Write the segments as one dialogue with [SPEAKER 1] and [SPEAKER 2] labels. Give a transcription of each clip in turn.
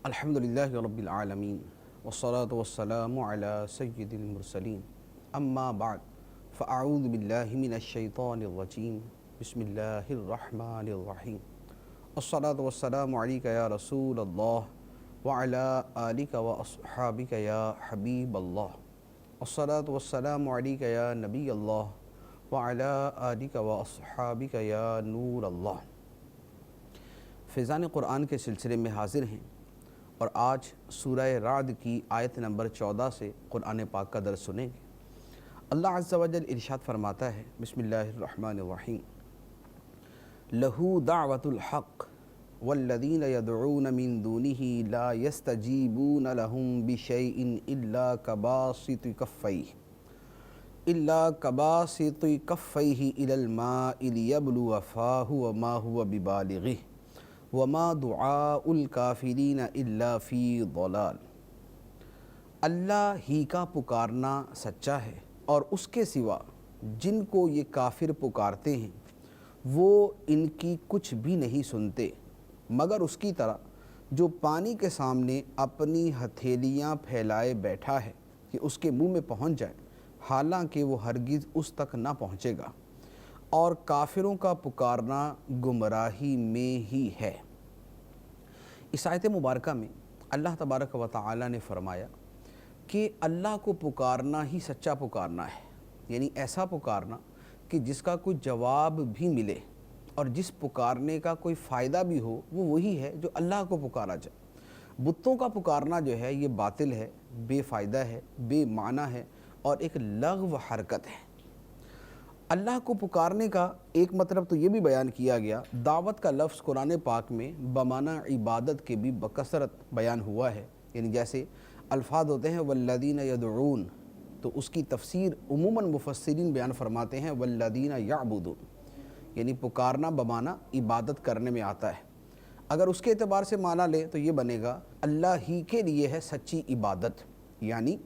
[SPEAKER 1] الحمدللہ رب العالمین والصلاة والسلام علی سید المرسلین اما بعد فاعوذ باللہ من الشیطان الرجیم بسم اللہ الرحمن الرحیم الصلاة والسلام علیک یا رسول اللہ وعلی آلک واصحابک یا حبیب اللہ الصلاة والسلام علیک یا نبی اللہ وعلی آلک واصحابک یا نور اللہ۔ فیضان قرآن کے سلسلے میں حاضر ہیں اور آج سورہ رعد کی آیت نمبر 14 سے قرآن پاک کا درس سنیں گے۔ اللہ عز و جل ارشاد فرماتا ہے، بسم اللہ الرحمن الرحیم، لَهُ دَعْوَةُ الْحَقِّ وَالَّذِينَ يَدْعُونَ مِن دُونِهِ لَا يَسْتَجِيبُونَ لَهُم بِشَيْءٍ إِلَّا كَبَاسِطِ كَفَّيْهِ إِلَى الْمَاءِ لِيَبْلُوَ فَاهُ وَمَا هُوَ بِبَالِغِهِ وَمَا دُعَاءُ الْكَافِرِينَ إِلَّا فِي ضَلَالٍ۔ اللہ ہی کا پکارنا سچا ہے اور اس کے سوا جن کو یہ کافر پکارتے ہیں وہ ان کی کچھ بھی نہیں سنتے مگر اس کی طرح جو پانی کے سامنے اپنی ہتھیلیاں پھیلائے بیٹھا ہے کہ اس کے منہ میں پہنچ جائے، حالانکہ وہ ہرگز اس تک نہ پہنچے گا، اور کافروں کا پکارنا گمراہی میں ہی ہے۔ اس آیت مبارکہ میں اللہ تبارک و تعالی نے فرمایا کہ اللہ کو پکارنا ہی سچا پکارنا ہے، یعنی ایسا پکارنا کہ جس کا کوئی جواب بھی ملے اور جس پکارنے کا کوئی فائدہ بھی ہو، وہ وہی ہے جو اللہ کو پکارا جائے۔ بتوں کا پکارنا جو ہے یہ باطل ہے، بے فائدہ ہے، بے معنی ہے اور ایک لغو حرکت ہے۔ اللہ کو پکارنے کا ایک مطلب تو یہ بھی بیان کیا گیا، دعوت کا لفظ قرآن پاک میں بمعنی عبادت کے بھی بکثرت بیان ہوا ہے، یعنی جیسے الفاظ ہوتے ہیں والذین یدعون، تو اس کی تفسیر عموماً مفسرین بیان فرماتے ہیں والذین یعبدون، یعنی پکارنا بمعنی عبادت کرنے میں آتا ہے۔ اگر اس کے اعتبار سے معنی لیں تو یہ بنے گا اللہ ہی کے لیے ہے سچی عبادت، یعنی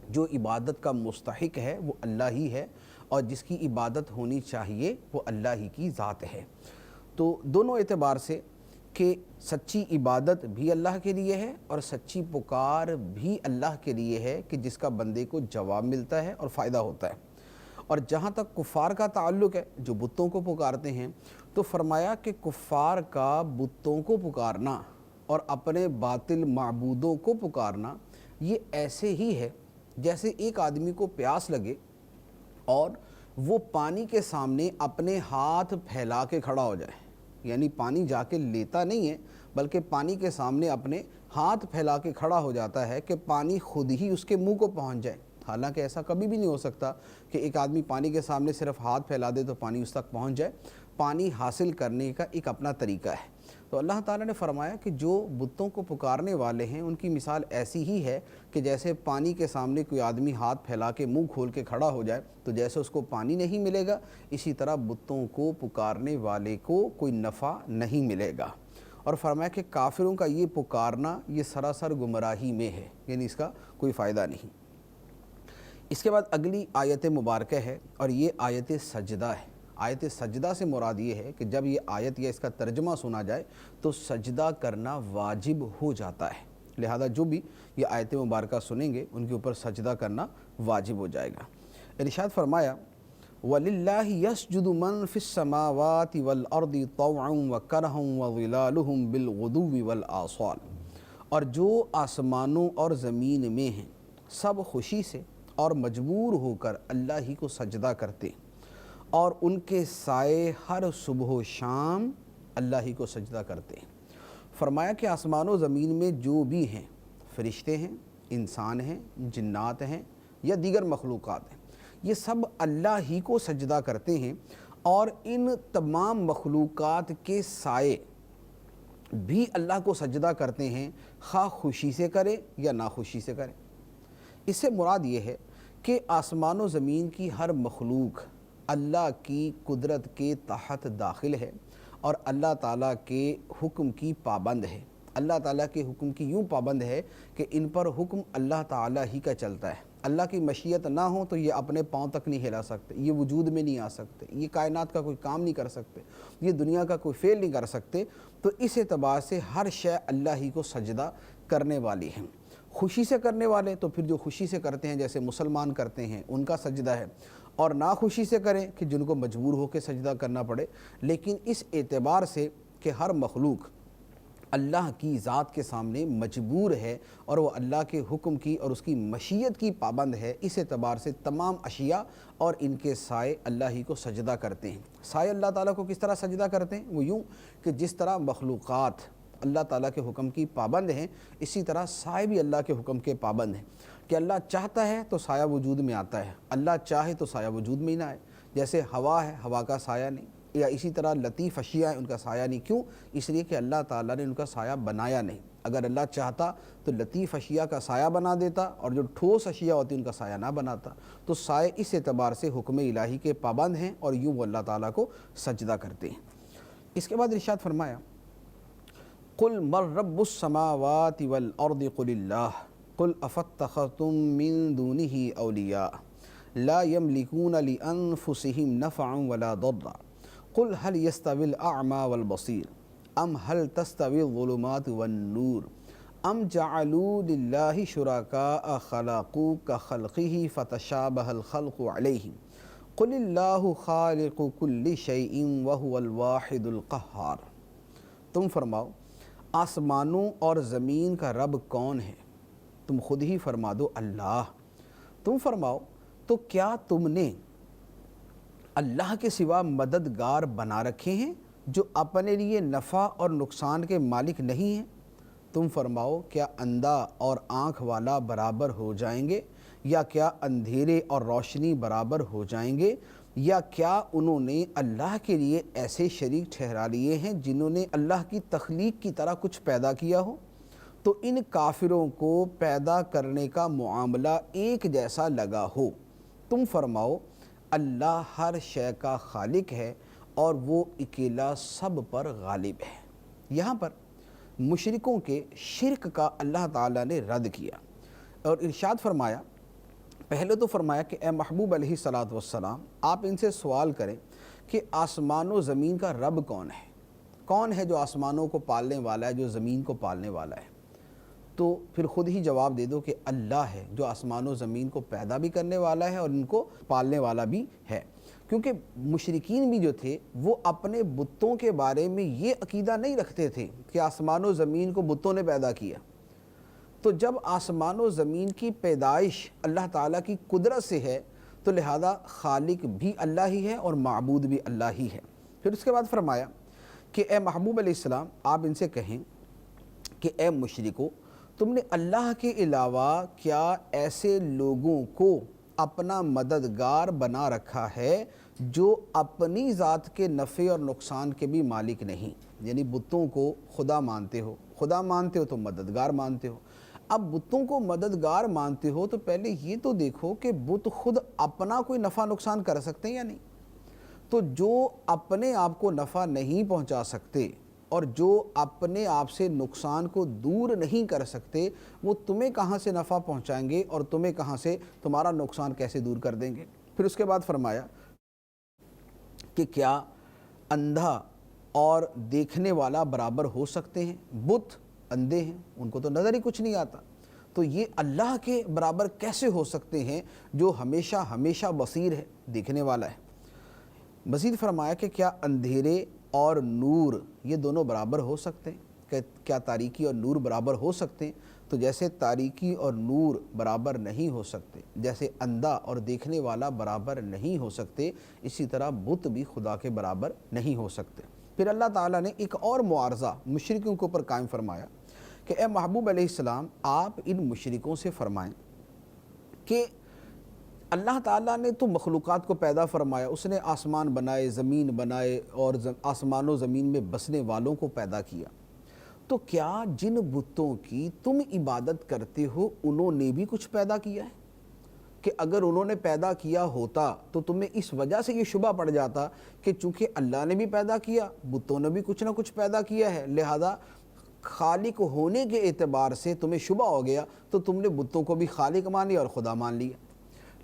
[SPEAKER 1] جو عبادت کا مستحق ہے وہ اللہ ہی ہے اور جس کی عبادت ہونی چاہیے وہ اللہ ہی کی ذات ہے۔ تو دونوں اعتبار سے کہ سچی عبادت بھی اللہ کے لیے ہے اور سچی پکار بھی اللہ کے لیے ہے کہ جس کا بندے کو جواب ملتا ہے اور فائدہ ہوتا ہے۔ اور جہاں تک کفار کا تعلق ہے جو بتوں کو پکارتے ہیں، تو فرمایا کہ کفار کا بتوں کو پکارنا اور اپنے باطل معبودوں کو پکارنا یہ ایسے ہی ہے جیسے ایک آدمی کو پیاس لگے اور وہ پانی کے سامنے اپنے ہاتھ پھیلا کے کھڑا ہو جائے، یعنی پانی جا کے لیتا نہیں ہے بلکہ پانی کے سامنے اپنے ہاتھ پھیلا کے کھڑا ہو جاتا ہے کہ پانی خود ہی اس کے منہ کو پہنچ جائے۔ حالانکہ ایسا کبھی بھی نہیں ہو سکتا کہ ایک آدمی پانی کے سامنے صرف ہاتھ پھیلا دے تو پانی اس تک پہنچ جائے۔ پانی حاصل کرنے کا ایک اپنا طریقہ ہے۔ تو اللہ تعالیٰ نے فرمایا کہ جو بتوں کو پکارنے والے ہیں ان کی مثال ایسی ہی ہے کہ جیسے پانی کے سامنے کوئی آدمی ہاتھ پھیلا کے منہ کھول کے کھڑا ہو جائے تو جیسے اس کو پانی نہیں ملے گا، اسی طرح بتوں کو پکارنے والے کو کوئی نفع نہیں ملے گا۔ اور فرمایا کہ کافروں کا یہ پکارنا یہ سراسر گمراہی میں ہے، یعنی اس کا کوئی فائدہ نہیں۔ اس کے بعد اگلی آیت مبارکہ ہے اور یہ آیت سجدہ ہے۔ آیت سجدہ سے مراد یہ ہے کہ جب یہ آیت یا اس کا ترجمہ سنا جائے تو سجدہ کرنا واجب ہو جاتا ہے، لہذا جو بھی یہ آیت مبارکہ سنیں گے ان کے اوپر سجدہ کرنا واجب ہو جائے گا۔ ارشاد فرمایا وَلِلَّهِ يَسْجُدُ مَن فِي السَّمَاوَاتِ وَالْأَرْضِ طَوْعًا وَكَرْهًا وَظِلَالُهُم بِالْغُدُوِّ وَالْآصَالِ، اور جو آسمانوں اور زمین میں ہیں سب خوشی سے اور مجبور ہو کر اللہ ہی کو سجدہ کرتے، اور ان کے سائے ہر صبح و شام اللہ ہی کو سجدہ کرتے ہیں۔ فرمایا کہ آسمان و زمین میں جو بھی ہیں، فرشتے ہیں، انسان ہیں، جنات ہیں یا دیگر مخلوقات ہیں، یہ سب اللہ ہی کو سجدہ کرتے ہیں، اور ان تمام مخلوقات کے سائے بھی اللہ کو سجدہ کرتے ہیں، خواہ خوشی سے کرے یا ناخوشی سے کرے۔ اس سے مراد یہ ہے کہ آسمان و زمین کی ہر مخلوق اللہ کی قدرت کے تحت داخل ہے اور اللہ تعالیٰ کے حکم کی پابند ہے۔ اللہ تعالیٰ کے حکم کی یوں پابند ہے کہ ان پر حکم اللہ تعالیٰ ہی کا چلتا ہے۔ اللہ کی مشیت نہ ہو تو یہ اپنے پاؤں تک نہیں ہلا سکتے، یہ وجود میں نہیں آ سکتے، یہ کائنات کا کوئی کام نہیں کر سکتے، یہ دنیا کا کوئی فعل نہیں کر سکتے۔ تو اس اعتبار سے ہر شے اللہ ہی کو سجدہ کرنے والی ہیں۔ خوشی سے کرنے والے تو پھر جو خوشی سے کرتے ہیں جیسے مسلمان کرتے ہیں ان کا سجدہ ہے، اور ناخوشی سے کریں کہ جن کو مجبور ہو کے سجدہ کرنا پڑے۔ لیکن اس اعتبار سے کہ ہر مخلوق اللہ کی ذات کے سامنے مجبور ہے اور وہ اللہ کے حکم کی اور اس کی مشیت کی پابند ہے، اس اعتبار سے تمام اشیاء اور ان کے سائے اللہ ہی کو سجدہ کرتے ہیں۔ سائے اللہ تعالیٰ کو کس طرح سجدہ کرتے ہیں؟ وہ یوں کہ جس طرح مخلوقات اللہ تعالیٰ کے حکم کی پابند ہیں، اسی طرح سائے بھی اللہ کے حکم کے پابند ہیں، کہ اللہ چاہتا ہے تو سایہ وجود میں آتا ہے، اللہ چاہے تو سایہ وجود میں ہی نہ آئے۔ جیسے ہوا ہے، ہوا کا سایہ نہیں، یا اسی طرح لطیف اشیاء ہیں، ان کا سایہ نہیں۔ کیوں؟ اس لیے کہ اللہ تعالیٰ نے ان کا سایہ بنایا نہیں۔ اگر اللہ چاہتا تو لطیف اشیاء کا سایہ بنا دیتا، اور جو ٹھوس اشیاء ہوتی ان کا سایہ نہ بناتا۔ تو سائے اس اعتبار سے حکم الہی کے پابند ہیں اور یوں وہ اللہ تعالیٰ کو سجدہ کرتے ہیں۔ اس کے بعد ارشاد فرمایا قل من رب السماوات والارض قل اللہ قل افاتخذتم من دونه اولیاء لا يملكون لانفسهم نفعا ولا ضرا قل هل يستوي الاعمى والبصير ام هل تستوي الظلمات والنور ام جعلوا لله شركاء خلقوا كخلقه فتشابه الخلق عليهم قل الله خالق كل شيء وهو الواحد القهار۔ تم فرماؤ آسمانوں اور زمین کا رب کون ہے؟ تم خود ہی فرما دو اللہ۔ تم فرماؤ تو کیا تم نے اللہ کے سوا مددگار بنا رکھے ہیں جو اپنے لیے نفع اور نقصان کے مالک نہیں ہیں؟ تم فرماؤ کیا اندھا اور آنکھ والا برابر ہو جائیں گے، یا کیا اندھیرے اور روشنی برابر ہو جائیں گے، یا کیا انہوں نے اللہ کے لیے ایسے شریک ٹھہرا لیے ہیں جنہوں نے اللہ کی تخلیق کی طرح کچھ پیدا کیا ہو؟ تو ان کافروں کو پیدا کرنے کا معاملہ ایک جیسا لگا ہو۔ تم فرماؤ اللہ ہر شے کا خالق ہے اور وہ اکیلا سب پر غالب ہے۔ یہاں پر مشرکوں کے شرک کا اللہ تعالیٰ نے رد کیا اور ارشاد فرمایا، پہلے تو فرمایا کہ اے محبوب علیہ الصلاۃ والسلام آپ ان سے سوال کریں کہ آسمان و زمین کا رب کون ہے جو آسمانوں کو پالنے والا ہے، جو زمین کو پالنے والا ہے؟ تو پھر خود ہی جواب دے دو کہ اللہ ہے جو آسمان و زمین کو پیدا بھی کرنے والا ہے اور ان کو پالنے والا بھی ہے۔ کیونکہ مشرکین بھی جو تھے وہ اپنے بتوں کے بارے میں یہ عقیدہ نہیں رکھتے تھے کہ آسمان و زمین کو بتوں نے پیدا کیا۔ تو جب آسمان و زمین کی پیدائش اللہ تعالیٰ کی قدرت سے ہے تو لہذا خالق بھی اللہ ہی ہے اور معبود بھی اللہ ہی ہے۔ پھر اس کے بعد فرمایا کہ اے محبوب علیہ السلام آپ ان سے کہیں کہ اے مشرکو تم نے اللہ کے علاوہ کیا ایسے لوگوں کو اپنا مددگار بنا رکھا ہے جو اپنی ذات کے نفع اور نقصان کے بھی مالک نہیں؟ یعنی بتوں کو خدا مانتے ہو تو مددگار مانتے ہو۔ اب بتوں کو مددگار مانتے ہو تو پہلے یہ تو دیکھو کہ بت خود اپنا کوئی نفع نقصان کر سکتے ہیں یا نہیں؟ تو جو اپنے آپ کو نفع نہیں پہنچا سکتے اور جو اپنے آپ سے نقصان کو دور نہیں کر سکتے، وہ تمہیں کہاں سے نفع پہنچائیں گے اور تمہیں کہاں سے تمہارا نقصان کیسے دور کر دیں گے؟ پھر اس کے بعد فرمایا کہ کیا اندھا اور دیکھنے والا برابر ہو سکتے ہیں؟ بت اندھے ہیں، ان کو تو نظر ہی کچھ نہیں آتا، تو یہ اللہ کے برابر کیسے ہو سکتے ہیں جو ہمیشہ بصیر ہے، دیکھنے والا ہے؟ مزید فرمایا کہ کیا اندھیرے اور نور یہ دونوں برابر ہو سکتے ہیں؟ کہ کیا تاریکی اور نور برابر ہو سکتے ہیں؟ تو جیسے تاریکی اور نور برابر نہیں ہو سکتے، جیسے اندھا اور دیکھنے والا برابر نہیں ہو سکتے، اسی طرح بت بھی خدا کے برابر نہیں ہو سکتے۔ پھر اللہ تعالیٰ نے ایک اور معارضہ مشرکوں کے اوپر قائم فرمایا کہ اے محبوب علیہ السلام آپ ان مشرکوں سے فرمائیں کہ اللہ تعالیٰ نے تو مخلوقات کو پیدا فرمایا، اس نے آسمان بنائے، زمین بنائے اور آسمان و زمین میں بسنے والوں کو پیدا کیا، تو کیا جن بتوں کی تم عبادت کرتے ہو انہوں نے بھی کچھ پیدا کیا ہے؟ کہ اگر انہوں نے پیدا کیا ہوتا تو تمہیں اس وجہ سے یہ شبہ پڑ جاتا کہ چونکہ اللہ نے بھی پیدا کیا، بتوں نے بھی کچھ نہ کچھ پیدا کیا ہے، لہذا خالق ہونے کے اعتبار سے تمہیں شبہ ہو گیا تو تم نے بتوں کو بھی خالق مان لیا اور خدا مان لیا۔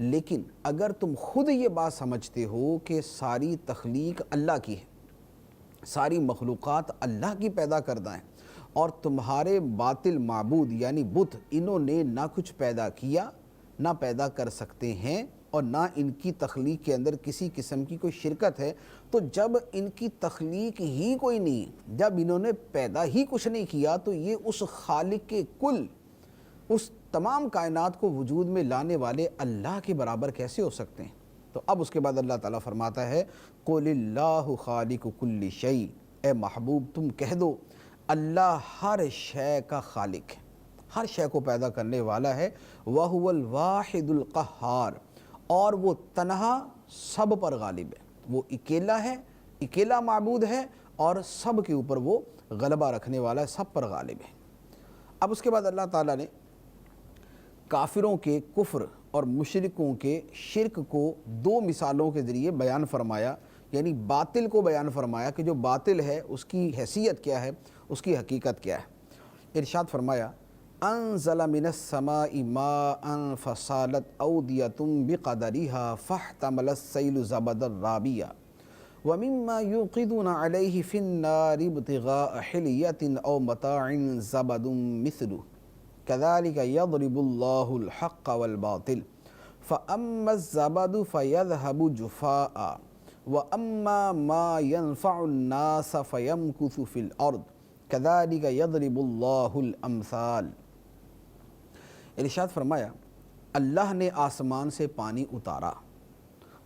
[SPEAKER 1] لیکن اگر تم خود یہ بات سمجھتے ہو کہ ساری تخلیق اللہ کی ہے، ساری مخلوقات اللہ کی پیدا کردہ ہیں، اور تمہارے باطل معبود یعنی بت انہوں نے نہ کچھ پیدا کیا، نہ پیدا کر سکتے ہیں، اور نہ ان کی تخلیق کے اندر کسی قسم کی کوئی شرکت ہے، تو جب ان کی تخلیق ہی کوئی نہیں، جب انہوں نے پیدا ہی کچھ نہیں کیا، تو یہ اس خالق کے کل، اس تمام کائنات کو وجود میں لانے والے اللہ کے برابر کیسے ہو سکتے ہیں؟ تو اب اس کے بعد اللہ تعالیٰ فرماتا ہے قُلِ اللَّهُ خَالِقُ كُلِّ شَيْءٍ، اے محبوب تم کہہ دو اللہ ہر شے کا خالق ہے، ہر شے کو پیدا کرنے والا ہے، وَهُوَ الْوَاحِدُ الْقَهَّارُ، اور وہ تنہا سب پر غالب ہے، وہ اکیلا ہے، اکیلا معبود ہے، اور سب کے اوپر وہ غلبہ رکھنے والا ہے، سب پر غالب ہے۔ اب اس کے بعد اللہ تعالیٰ نے کافروں کے کفر اور مشرکوں کے شرک کو دو مثالوں کے ذریعے بیان فرمایا، یعنی باطل کو بیان فرمایا کہ جو باطل ہے اس کی حیثیت کیا ہے، اس کی حقیقت کیا ہے۔ ارشاد فرمایا انزل من السماء ماء فصالت اودیۃ بقدرها فاحتمل السیل زبدا رابیا ومما يوقدون علیہ فی النار ابتغاء حلیۃ او متاع زبد مثلہ كذلك يضرب الله الحق والباطل فأما الزبد فيذهب جفاء وأما ما ينفع الناس فيمكث في الأرض كذلك يضرب الله الأمثال۔ ارشاد فرمایا اللہ نے آسمان سے پانی اتارا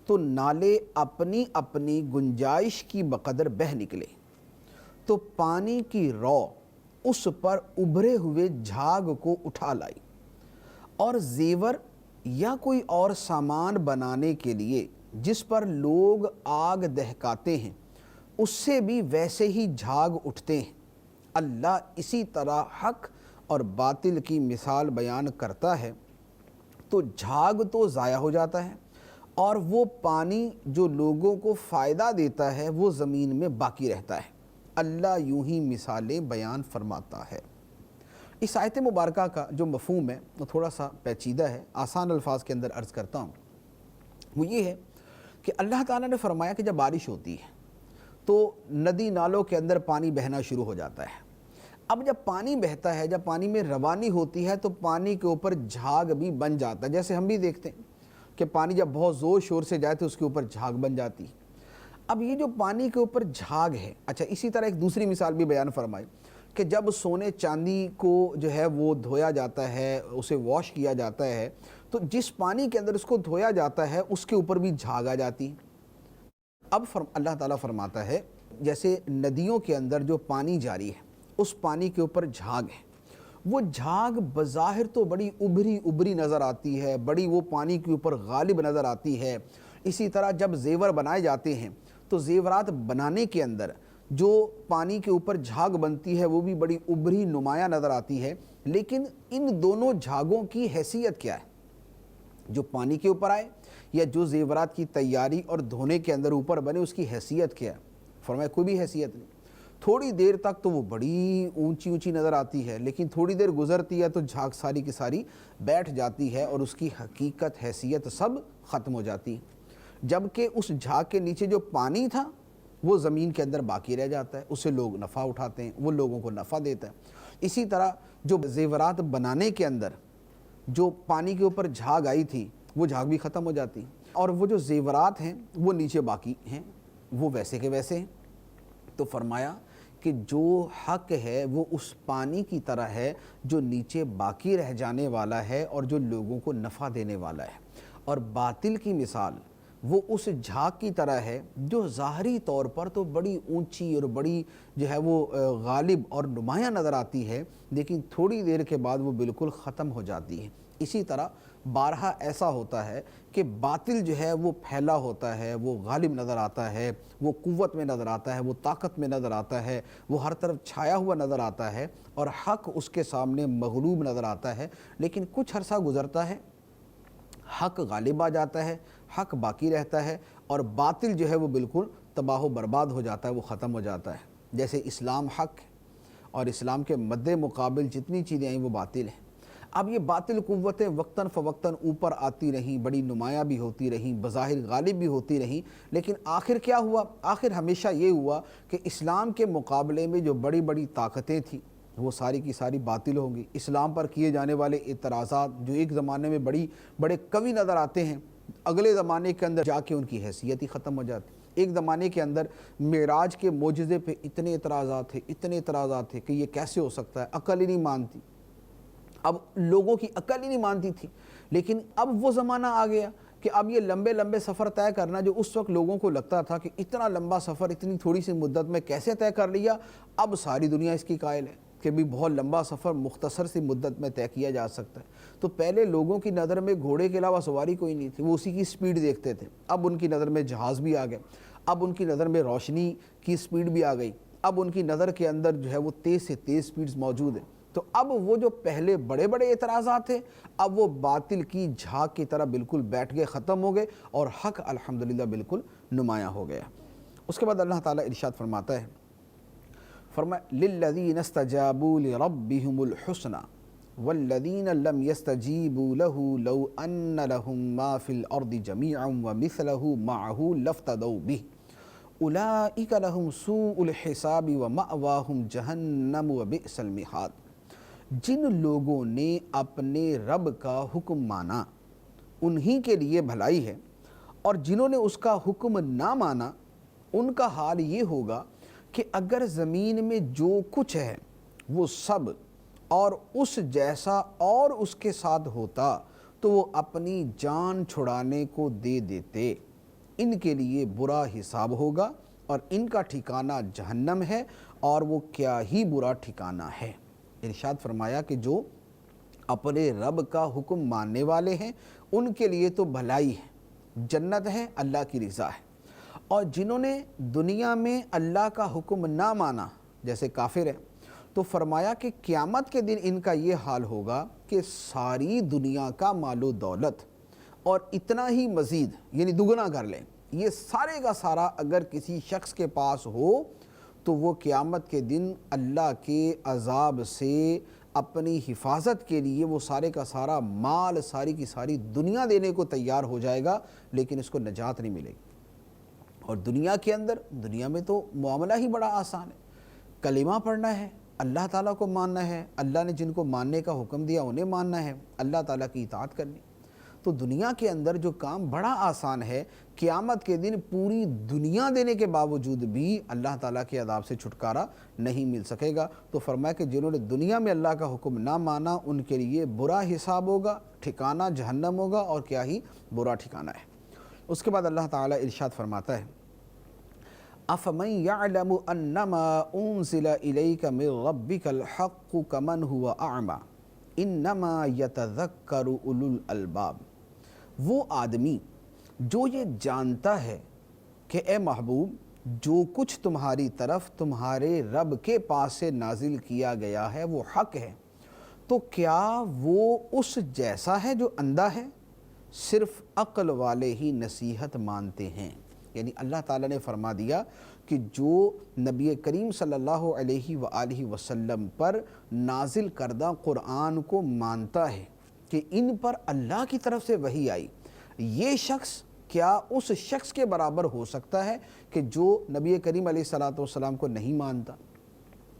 [SPEAKER 1] تو نالے اپنی اپنی گنجائش کی بقدر بہہ نکلے، تو پانی کی رو اس پر ابھرے ہوئے جھاگ کو اٹھا لائی، اور زیور یا کوئی اور سامان بنانے کے لیے جس پر لوگ آگ دہکاتے ہیں اس سے بھی ویسے ہی جھاگ اٹھتے ہیں۔ اللہ اسی طرح حق اور باطل کی مثال بیان کرتا ہے، تو جھاگ تو ضائع ہو جاتا ہے، اور وہ پانی جو لوگوں کو فائدہ دیتا ہے وہ زمین میں باقی رہتا ہے۔ اللہ یوں ہی مثالیں بیان فرماتا ہے۔ اس آیت مبارکہ کا جو مفہوم ہے وہ تھوڑا سا پیچیدہ ہے، آسان الفاظ کے اندر عرض کرتا ہوں۔ وہ یہ ہے کہ اللہ تعالیٰ نے فرمایا کہ جب بارش ہوتی ہے تو ندی نالوں کے اندر پانی بہنا شروع ہو جاتا ہے۔ اب جب پانی بہتا ہے، جب پانی میں روانی ہوتی ہے، تو پانی کے اوپر جھاگ بھی بن جاتا ہے، جیسے ہم بھی دیکھتے ہیں کہ پانی جب بہت زور شور سے جائے تو اس کے اوپر جھاگ بن جاتی ہے۔ اب یہ جو پانی کے اوپر جھاگ ہے، اچھا اسی طرح ایک دوسری مثال بھی بیان فرمائی کہ جب سونے چاندی کو جو ہے وہ دھویا جاتا ہے، اسے واش کیا جاتا ہے، تو جس پانی کے اندر اس کو دھویا جاتا ہے اس کے اوپر بھی جھاگ آ جاتی ہے۔ اب اللہ تعالیٰ فرماتا ہے جیسے ندیوں کے اندر جو پانی جاری ہے اس پانی کے اوپر جھاگ ہے، وہ جھاگ بظاہر تو بڑی ابری نظر آتی ہے، بڑی وہ پانی کے اوپر غالب نظر آتی ہے۔ اسی طرح جب زیور بنائے جاتے ہیں تو زیورات بنانے کے اندر جو پانی کے اوپر جھاگ بنتی ہے وہ بھی بڑی ابری نمایاں نظر آتی ہے، لیکن ان دونوں جھاگوں کی حیثیت کیا ہے؟ جو پانی کے اوپر آئے یا جو زیورات کی تیاری اور دھونے کے اندر اوپر بنے، اس کی حیثیت کیا ہے؟ فرمایا کوئی بھی حیثیت نہیں۔ تھوڑی دیر تک تو وہ بڑی اونچی نظر آتی ہے، لیکن تھوڑی دیر گزرتی ہے تو جھاگ ساری کی ساری بیٹھ جاتی ہے اور اس کی حقیقت حیثیت سب ختم ہو جاتی ہے۔ جبکہ اس جھاگ کے نیچے جو پانی تھا وہ زمین کے اندر باقی رہ جاتا ہے، اسے لوگ نفع اٹھاتے ہیں، وہ لوگوں کو نفع دیتا ہے۔ اسی طرح جو زیورات بنانے کے اندر جو پانی کے اوپر جھاگ آئی تھی وہ جھاگ بھی ختم ہو جاتی، اور وہ جو زیورات ہیں وہ نیچے باقی ہیں، وہ ویسے کے ویسے ہیں۔ تو فرمایا کہ جو حق ہے وہ اس پانی کی طرح ہے جو نیچے باقی رہ جانے والا ہے اور جو لوگوں کو نفع دینے والا ہے، اور باطل کی مثال وہ اس جھاگ کی طرح ہے جو ظاہری طور پر تو بڑی اونچی اور بڑی جو ہے وہ غالب اور نمایاں نظر آتی ہے، لیکن تھوڑی دیر کے بعد وہ بالکل ختم ہو جاتی ہے۔ اسی طرح بارہا ایسا ہوتا ہے کہ باطل جو ہے وہ پھیلا ہوتا ہے، وہ غالب نظر آتا ہے، وہ قوت میں نظر آتا ہے، وہ طاقت میں نظر آتا ہے، وہ ہر طرف چھایا ہوا نظر آتا ہے، اور حق اس کے سامنے مغلوب نظر آتا ہے۔ لیکن کچھ عرصہ گزرتا ہے، حق غالب آ جاتا ہے، حق باقی رہتا ہے، اور باطل جو ہے وہ بالکل تباہ و برباد ہو جاتا ہے، وہ ختم ہو جاتا ہے۔ جیسے اسلام حق ہے اور اسلام کے مد مقابل جتنی چیزیں آئیں وہ باطل ہیں۔ اب یہ باطل قوتیں وقتاً فوقتاً اوپر آتی رہیں، بڑی نمایاں بھی ہوتی رہیں، بظاہر غالب بھی ہوتی رہیں، لیکن آخر کیا ہوا؟ آخر ہمیشہ یہ ہوا کہ اسلام کے مقابلے میں جو بڑی بڑی طاقتیں تھیں وہ ساری کی ساری باطل ہوں گی۔ اسلام پر کیے جانے والے اعتراضات جو ایک زمانے میں بڑے قوی نظر آتے ہیں، اگلے زمانے کے اندر جا کے ان کی حیثیت ہی ختم ہو جاتی۔ ایک زمانے کے اندر معراج کے معجزے پہ اتنے اعتراضات تھے کہ یہ کیسے ہو سکتا ہے، عقل ہی نہیں مانتی۔ اب لوگوں کی عقل ہی نہیں مانتی تھی، لیکن اب وہ زمانہ آ گیا کہ اب یہ لمبے لمبے سفر طے کرنا، جو اس وقت لوگوں کو لگتا تھا کہ اتنا لمبا سفر اتنی تھوڑی سی مدت میں کیسے طے کر لیا، اب ساری دنیا اس کی قائل ہے کہ بھی بہت لمبا سفر مختصر سی مدت میں طے کیا جا سکتا ہے۔ تو پہلے لوگوں کی نظر میں گھوڑے کے علاوہ سواری کوئی نہیں تھی، وہ اسی کی سپیڈ دیکھتے تھے۔ اب ان کی نظر میں جہاز بھی آ گئے، اب ان کی نظر میں روشنی کی سپیڈ بھی آ گئی، اب ان کی نظر کے اندر جو ہے وہ تیز سے تیز سپیڈز موجود ہیں۔ تو اب وہ جو پہلے بڑے بڑے اعتراضات تھے، اب وہ باطل کی جھاگ کی طرح بالکل بیٹھ گئے، ختم ہو گئے، اور حق الحمدللہ بالکل نمایاں ہو گیا۔ اس کے بعد اللہ تعالیٰ ارشاد فرماتا ہے، فرمایا لِلَّذِينَ اسْتَجَابُوا لِرَبِّهُمُ الْحُسْنَى وَالَّذِينَ لَمْ يَسْتَجِيبُوا لَهُ لَوْ أَنَّ لَهُم مَّا فِي الْأَرْضِ جَمِيعًا وَمِثْلَهُ مَعَهُ لَافْتَدَوْا بِهِ أُولَٰئِكَ لَهُمْ سُوءُ الْحِسَابِ وَمَأْوَاهُمْ جَهَنَّمُ وَبِئْسَ الْمِہَادُ۔ جن لوگوں نے اپنے رب کا حکم مانا انہی کے لیے بھلائی ہے، اور جنہوں نے اس کا حکم نہ مانا ان کا حال یہ ہوگا کہ اگر زمین میں جو کچھ ہے وہ سب اور اس جیسا اور اس کے ساتھ ہوتا تو وہ اپنی جان چھڑانے کو دے دیتے۔ ان کے لیے برا حساب ہوگا اور ان کا ٹھکانہ جہنم ہے، اور وہ کیا ہی برا ٹھکانہ ہے۔ ارشاد فرمایا کہ جو اپنے رب کا حکم ماننے والے ہیں ان کے لیے تو بھلائی ہے، جنت ہے، اللہ کی رضا ہے۔ اور جنہوں نے دنیا میں اللہ کا حکم نہ مانا جیسے کافر ہیں، تو فرمایا کہ قیامت کے دن ان کا یہ حال ہوگا کہ ساری دنیا کا مال و دولت اور اتنا ہی مزید یعنی دگنا کر لیں، یہ سارے کا سارا اگر کسی شخص کے پاس ہو تو وہ قیامت کے دن اللہ کے عذاب سے اپنی حفاظت کے لیے وہ سارے کا سارا مال، ساری کی ساری دنیا دینے کو تیار ہو جائے گا، لیکن اس کو نجات نہیں ملے گی۔ اور دنیا میں تو معاملہ ہی بڑا آسان ہے، کلمہ پڑھنا ہے، اللہ تعالیٰ کو ماننا ہے، اللہ نے جن کو ماننے کا حکم دیا انہیں ماننا ہے، اللہ تعالیٰ کی اطاعت کرنی۔ تو دنیا کے اندر جو کام بڑا آسان ہے، قیامت کے دن پوری دنیا دینے کے باوجود بھی اللہ تعالیٰ کے عذاب سے چھٹکارا نہیں مل سکے گا۔ تو فرمایا کہ جنہوں نے دنیا میں اللہ کا حکم نہ مانا ان کے لیے برا حساب ہوگا، ٹھکانہ جہنم ہوگا، اور کیا ہی برا ٹھکانہ ہے۔ اس کے بعد اللہ تعالیٰ ارشاد فرماتا ہے، أَفَمَنْ يَعْلَمُ أَنَّمَا أُنزِلَ إِلَيْكَ مِنْ رَبِّكَ الْحَقُّ كَمَنْ هُوَ أَعْمَى إِنَّمَا يَتَذَكَّرُ أُولُو الْأَلْبَابِ۔ وہ آدمی جو یہ جانتا ہے کہ اے محبوب جو کچھ تمہاری طرف تمہارے رب کے پاس سے نازل کیا گیا ہے وہ حق ہے، تو کیا وہ اس جیسا ہے جو اندھا ہے؟ صرف عقل والے ہی نصیحت مانتے ہیں۔ یعنی اللہ تعالیٰ نے فرما دیا کہ جو نبی کریم صلی اللہ علیہ وآلہ وسلم پر نازل کردہ قرآن کو مانتا ہے کہ ان پر اللہ کی طرف سے وحی آئی، یہ شخص کیا اس شخص کے برابر ہو سکتا ہے کہ جو نبی کریم علیہ الصلوۃ والسلام کو نہیں مانتا؟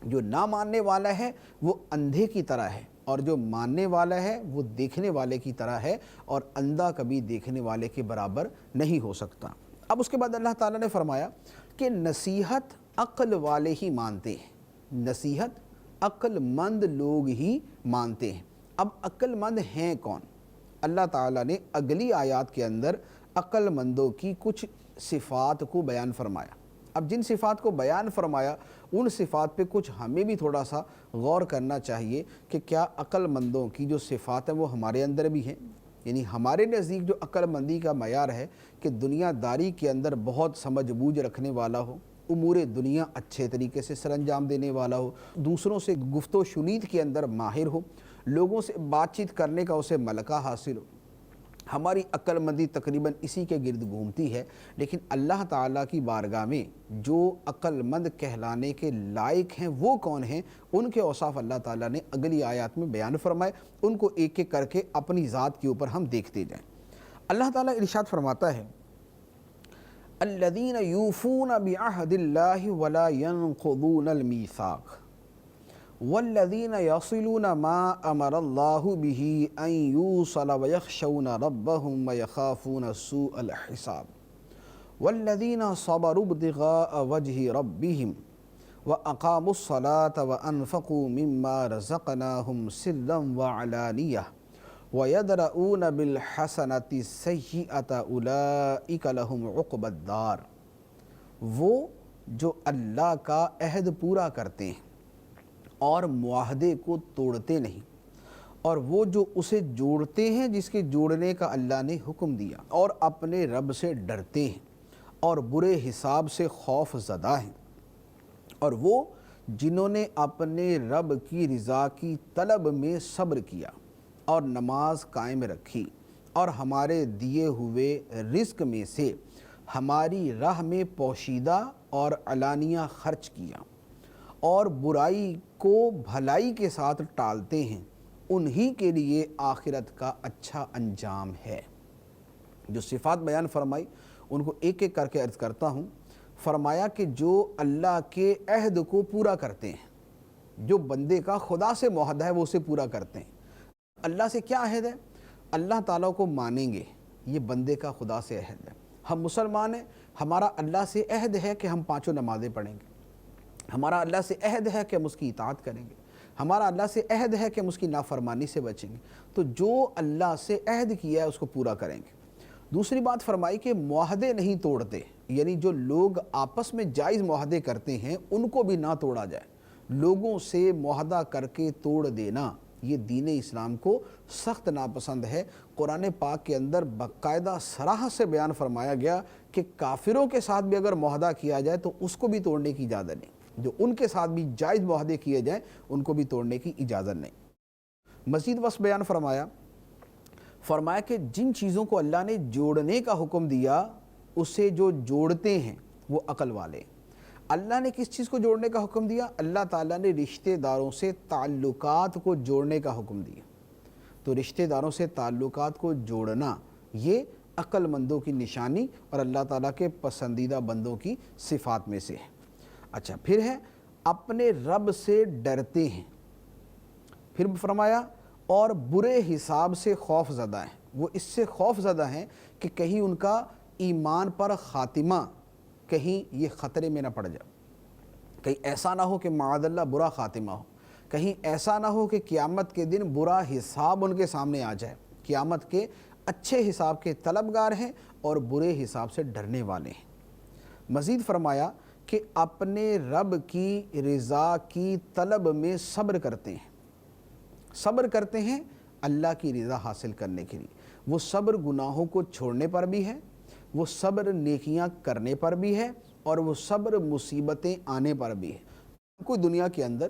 [SPEAKER 1] جو نہ ماننے والا ہے وہ اندھے کی طرح ہے، اور جو ماننے والا ہے وہ دیکھنے والے کی طرح ہے، اور اندھا کبھی دیکھنے والے کے برابر نہیں ہو سکتا۔ اب اس کے بعد اللہ تعالیٰ نے فرمایا کہ نصیحت عقل والے ہی مانتے ہیں، نصیحت عقل مند لوگ ہی مانتے ہیں۔ اب عقل مند ہیں کون؟ اللہ تعالیٰ نے اگلی آیات کے اندر عقل مندوں کی کچھ صفات کو بیان فرمایا۔ اب جن صفات کو بیان فرمایا ان صفات پہ کچھ ہمیں بھی تھوڑا سا غور کرنا چاہیے کہ کیا عقل مندوں کی جو صفات ہیں وہ ہمارے اندر بھی ہیں؟ یعنی ہمارے نزدیک جو عقل مندی کا معیار ہے کہ دنیا داری کے اندر بہت سمجھ بوجھ رکھنے والا ہو، امور دنیا اچھے طریقے سے سر انجام دینے والا ہو، دوسروں سے گفت و شنید کے اندر ماہر ہو، لوگوں سے بات چیت کرنے کا اسے ملکہ حاصل ہو، ہماری عقل مندی تقریباً اسی کے گرد گھومتی ہے، لیکن اللہ تعالیٰ کی بارگاہ میں جو عقل مند کہلانے کے لائق ہیں وہ کون ہیں، ان کے اوصاف اللہ تعالیٰ نے اگلی آیات میں بیان فرمائے، ان کو ایک ایک کر کے اپنی ذات کے اوپر ہم دیکھتے جائیں۔ اللہ تعالیٰ ارشاد فرماتا ہے الذین یوفون بعہد اللہ ولا ینقضون المیثاق والذین یصلون ما امر اللہ بہ ان یوصل ویخشون ربهم ویخافون سوء الحساب والذین صبروا ابتغاء وجہ ربهم واقاموا الصلاة وانفقوا مما رزقناهم سرا وعلانیہ وَيَدْرَؤُونَ بِالْحَسَنَةِ السَّيِّئَةَ أُولَئِكَ لَهُمْ عُقْبَى الدَّارِ، وہ جو اللہ کا عہد پورا کرتے ہیں اور معاہدے کو توڑتے نہیں، اور وہ جو اسے جوڑتے ہیں جس کے جوڑنے کا اللہ نے حکم دیا، اور اپنے رب سے ڈرتے ہیں اور برے حساب سے خوف زدہ ہیں، اور وہ جنہوں نے اپنے رب کی رضا کی طلب میں صبر کیا اور نماز قائم رکھی اور ہمارے دیے ہوئے رزق میں سے ہماری راہ میں پوشیدہ اور علانیہ خرچ کیا اور برائی کو بھلائی کے ساتھ ٹالتے ہیں، انہی کے لیے آخرت کا اچھا انجام ہے۔ جو صفات بیان فرمائی ان کو ایک ایک کر کے عرض کرتا ہوں۔ فرمایا کہ جو اللہ کے عہد کو پورا کرتے ہیں، جو بندے کا خدا سے معاہدہ ہے وہ اسے پورا کرتے ہیں۔ اللہ سے کیا عہد ہے؟ اللہ تعالیٰ کو مانیں گے، یہ بندے کا خدا سے عہد ہے۔ ہم مسلمان ہیں، ہمارا اللہ سے عہد ہے کہ ہم 5 نمازیں پڑھیں گے، ہمارا اللہ سے عہد ہے کہ ہم اس کی اطاعت کریں گے، ہمارا اللہ سے عہد ہے کہ ہم اس کی نافرمانی سے بچیں گے۔ تو جو اللہ سے عہد کیا ہے اس کو پورا کریں گے۔ دوسری بات فرمائی کہ معاہدے نہیں توڑتے، یعنی جو لوگ آپس میں جائز معاہدے کرتے ہیں ان کو بھی نہ توڑا جائے۔ لوگوں سے معاہدہ کر کے توڑ دینا یہ دین اسلام کو سخت ناپسند ہے۔ قرآن پاک کے اندر باقاعدہ صراحت سے بیان فرمایا گیا کہ کافروں کے ساتھ بھی اگر معاہدہ کیا جائے تو اس کو بھی توڑنے کی اجازت نہیں، جو ان کے ساتھ بھی جائز معاہدے کیے جائیں ان کو بھی توڑنے کی اجازت نہیں۔ مزید وصف بیان فرمایا کہ جن چیزوں کو اللہ نے جوڑنے کا حکم دیا اسے جو جوڑتے ہیں وہ عقل والے۔ اللہ نے کس چیز کو جوڑنے کا حکم دیا؟ اللہ تعالیٰ نے رشتہ داروں سے تعلقات کو جوڑنے کا حکم دیا۔ تو رشتہ داروں سے تعلقات کو جوڑنا یہ عقل مندوں کی نشانی اور اللہ تعالیٰ کے پسندیدہ بندوں کی صفات میں سے ہے۔ اچھا، پھر ہے اپنے رب سے ڈرتے ہیں۔ پھر فرمایا اور برے حساب سے خوف زدہ ہیں۔ وہ اس سے خوف زدہ ہیں کہ کہیں ان کا ایمان پر خاتمہ کہیں یہ خطرے میں نہ پڑ جائے، کہیں ایسا نہ ہو کہ معاذ اللہ برا خاتمہ ہو، کہیں ایسا نہ ہو کہ قیامت کے دن برا حساب ان کے سامنے آ جائے۔ قیامت کے اچھے حساب کے طلبگار ہیں اور برے حساب سے ڈرنے والے ہیں۔ مزید فرمایا کہ اپنے رب کی رضا کی طلب میں صبر کرتے ہیں۔ صبر کرتے ہیں اللہ کی رضا حاصل کرنے کے لیے۔ وہ صبر گناہوں کو چھوڑنے پر بھی ہے، وہ صبر نیکیاں کرنے پر بھی ہے، اور وہ صبر مصیبتیں آنے پر بھی ہے۔ کوئی دنیا کے اندر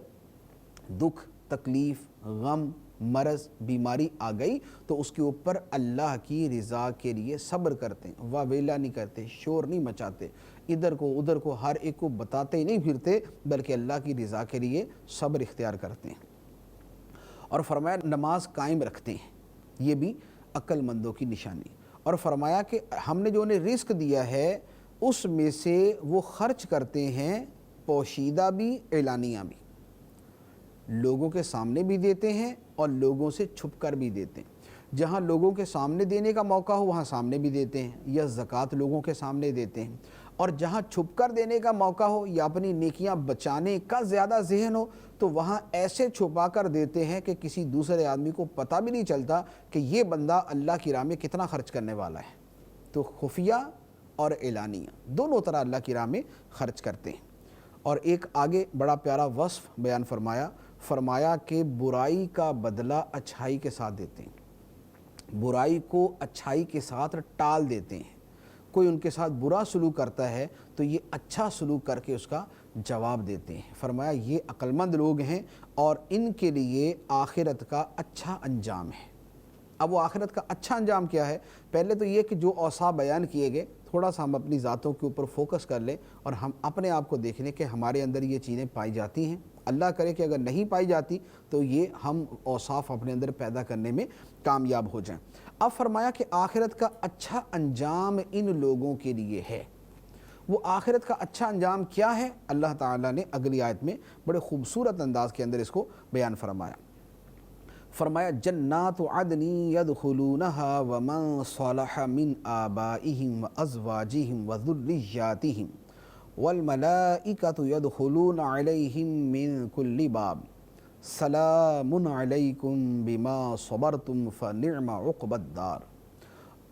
[SPEAKER 1] دکھ، تکلیف، غم، مرض، بیماری آ گئی تو اس کے اوپر اللہ کی رضا کے لیے صبر کرتے ہیں، واویلا نہیں کرتے، شور نہیں مچاتے، ادھر کو ادھر کو ہر ایک کو بتاتے ہی نہیں پھرتے، بلکہ اللہ کی رضا کے لیے صبر اختیار کرتے ہیں۔ اور فرمایا نماز قائم رکھتے ہیں، یہ بھی عقل مندوں کی نشانی۔ اور فرمایا کہ ہم نے جو انہیں رزق دیا ہے اس میں سے وہ خرچ کرتے ہیں، پوشیدہ بھی اعلانیہ بھی، لوگوں کے سامنے بھی دیتے ہیں اور لوگوں سے چھپ کر بھی دیتے ہیں۔ جہاں لوگوں کے سامنے دینے کا موقع ہو وہاں سامنے بھی دیتے ہیں، یا زکوٰۃ لوگوں کے سامنے دیتے ہیں، اور جہاں چھپ کر دینے کا موقع ہو یا اپنی نیکیاں بچانے کا زیادہ ذہن ہو تو وہاں ایسے چھپا کر دیتے ہیں کہ کسی دوسرے آدمی کو پتہ بھی نہیں چلتا کہ یہ بندہ اللہ کی راہ میں کتنا خرچ کرنے والا ہے۔ تو خفیہ اور اعلانیہ دونوں طرح اللہ کی راہ میں خرچ کرتے ہیں۔ اور ایک آگے بڑا پیارا وصف بیان فرمایا کہ برائی کا بدلہ اچھائی کے ساتھ دیتے ہیں، برائی کو اچھائی کے ساتھ ٹال دیتے ہیں۔ کوئی ان کے ساتھ برا سلوک کرتا ہے تو یہ اچھا سلوک کر کے اس کا جواب دیتے ہیں۔ فرمایا یہ عقل مند لوگ ہیں اور ان کے لیے آخرت کا اچھا انجام ہے۔ اب وہ آخرت کا اچھا انجام کیا ہے؟ پہلے تو یہ کہ جو اوصاف بیان کیے گئے تھوڑا سا ہم اپنی ذاتوں کے اوپر فوکس کر لیں اور ہم اپنے آپ کو دیکھ لیں کہ ہمارے اندر یہ چیزیں پائی جاتی ہیں۔ اللہ کرے کہ اگر نہیں پائی جاتی تو یہ ہم اوصاف اپنے اندر پیدا کرنے میں کامیاب ہو جائیں۔ اب فرمایا کہ آخرت کا اچھا انجام ان لوگوں کے لیے ہے۔ وہ آخرت کا اچھا انجام کیا ہے؟ اللہ تعالیٰ نے اگلی آیت میں بڑے خوبصورت انداز کے اندر اس کو بیان فرمایا جنات عدن يدخلونها ومن صلح من آبائهم وأزواجهم وذرياتهم والملائكة يدخلون عليهم من كل باب سلام علیکم بما صبرتم فنعم عقبی الدار۔